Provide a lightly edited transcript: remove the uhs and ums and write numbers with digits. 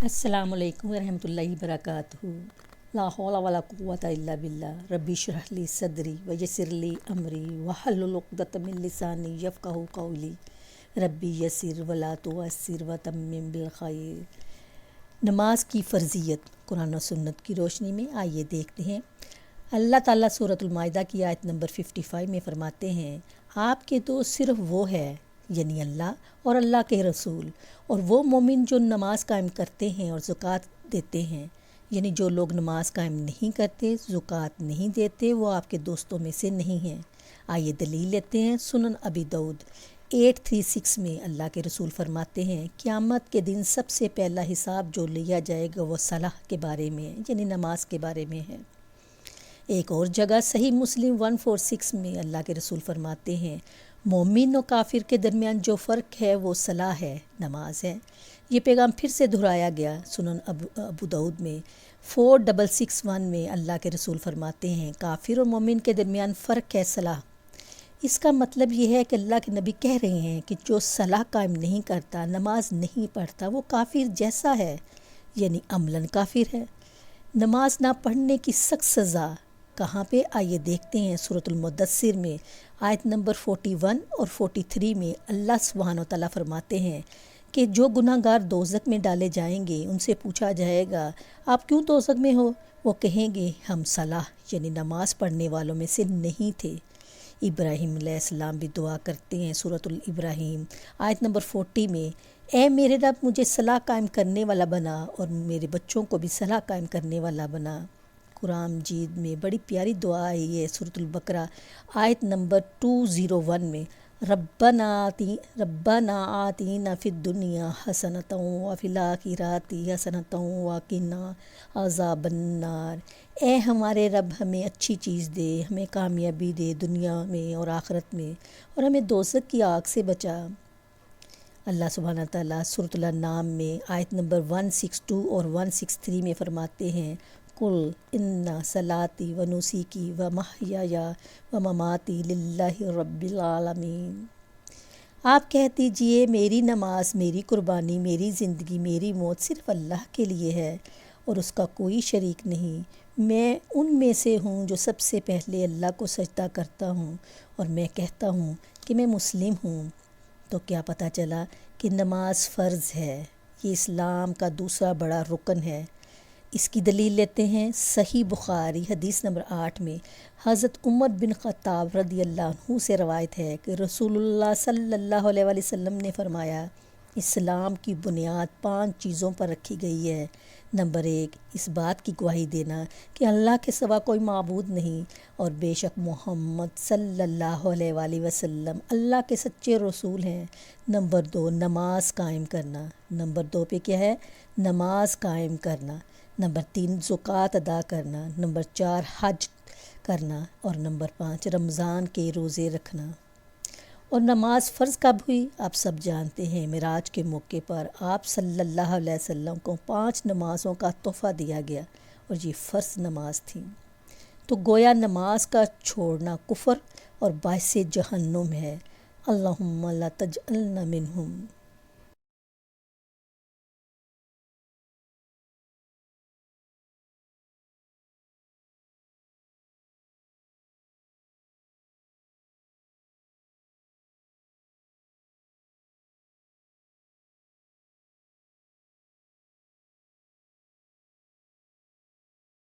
السلام علیکم ورحمۃ اللہ وبرکاتہ۔ لا حول ولا قوۃ الا باللہ ربی اشرح لی صدری ویسر لی امری واحلل عقدۃ من لسانی یفقہوا قولی ربی یسر ولا تعسر وتمم بالخیر۔ نماز کی فرضیت قرآن و سنت کی روشنی میں آئیے دیکھتے ہیں۔ اللہ تعالیٰ سورۃ المائدہ کی آیت نمبر 55 میں فرماتے ہیں، آپ کے دوست صرف وہ ہے، یعنی اللہ اور اللہ کے رسول، اور وہ مومن جو نماز قائم کرتے ہیں اور زکوٰۃ دیتے ہیں۔ یعنی جو لوگ نماز قائم نہیں کرتے، زکوٰۃ نہیں دیتے، وہ آپ کے دوستوں میں سے نہیں ہیں۔ آئیے دلیل لیتے ہیں۔ سنن ابی داؤد 836 میں اللہ کے رسول فرماتے ہیں، قیامت کے دن سب سے پہلا حساب جو لیا جائے گا وہ صلاح کے بارے میں، یعنی نماز کے بارے میں ہے۔ ایک اور جگہ صحیح مسلم 146 میں اللہ کے رسول فرماتے ہیں، مومن و کافر کے درمیان جو فرق ہے وہ صلاح ہے، نماز ہے۔ یہ پیغام پھر سے دہرایا گیا سنن ابو داؤد میں 4661 میں اللہ کے رسول فرماتے ہیں، کافر اور مومن کے درمیان فرق ہے صلاح۔ اس کا مطلب یہ ہے کہ اللہ کے نبی کہہ رہے ہیں کہ جو صلاح قائم نہیں کرتا، نماز نہیں پڑھتا، وہ کافر جیسا ہے، یعنی عملاً کافر ہے۔ نماز نہ پڑھنے کی سخت سزا کہاں پہ؟ آئیے دیکھتے ہیں۔ سورۃ المدثر میں آیت نمبر 41 اور 43 میں اللہ سبحانہ و تعالیٰ فرماتے ہیں کہ جو گناہ گار دوزخ میں ڈالے جائیں گے ان سے پوچھا جائے گا، آپ کیوں دوزخ میں ہو؟ وہ کہیں گے، ہم صلاح یعنی نماز پڑھنے والوں میں سے نہیں تھے۔ ابراہیم علیہ السلام بھی دعا کرتے ہیں۔ سورۃ الابراہیم آیت نمبر 40 میں، اے میرے رب مجھے صلاح قائم کرنے والا بنا اور میرے بچوں کو بھی صلاح قائم کرنے والا بنا۔ قرآن مجید میں بڑی پیاری دعا آئی ہے۔ سورۃ البقرہ آیت نمبر 201 میں، ربنا آتینا فی الدنیا حسنۃ وفی الآخرۃ حسنۃ وقنا عذاب النار۔ اے ہمارے رب ہمیں اچھی چیز دے، ہمیں کامیابی دے دنیا میں اور آخرت میں، اور ہمیں دوزخ کی آگ سے بچا۔ اللہ سبحانہ تعالیٰ سورۃ الانعام میں آیت نمبر 162 اور 163 میں فرماتے ہیں، قل ان صلاتی و نسکی و محیای و مماتی للہ رب العالمین۔ آپ کہہ دیجئے، میری نماز، میری قربانی، میری زندگی، میری موت صرف اللہ کے لیے ہے اور اس کا کوئی شریک نہیں۔ میں ان میں سے ہوں جو سب سے پہلے اللہ کو سجدہ کرتا ہوں، اور میں کہتا ہوں کہ میں مسلم ہوں۔ تو کیا پتہ چلا کہ نماز فرض ہے، یہ اسلام کا دوسرا بڑا رکن ہے۔ اس کی دلیل لیتے ہیں۔ صحیح بخاری حدیث نمبر 8 میں حضرت عمر بن خطاب رضی اللہ عنہ سے روایت ہے کہ رسول اللہ صلی اللہ علیہ وآلہ وسلم نے فرمایا، اسلام کی بنیاد 5 چیزوں پر رکھی گئی ہے۔ نمبر 1، اس بات کی گواہی دینا کہ اللہ کے سوا کوئی معبود نہیں، اور بے شک محمد صلی اللہ علیہ وآلہ وسلم اللہ کے سچے رسول ہیں۔ نمبر 2، نماز قائم کرنا۔ نمبر 2 پہ کیا ہے؟ نماز قائم کرنا۔ نمبر 3، زکوٰۃ ادا کرنا۔ نمبر 4، حج کرنا، اور نمبر 5، رمضان کے روزے رکھنا۔ اور نماز فرض کب ہوئی؟ آپ سب جانتے ہیں، معراج کے موقع پر آپ صلی اللہ علیہ وسلم کو 5 نمازوں کا تحفہ دیا گیا، اور یہ فرض نماز تھی۔ تو گویا نماز کا چھوڑنا کفر اور باعث جہنم ہے۔ اللہم لا تجعلنا منہم۔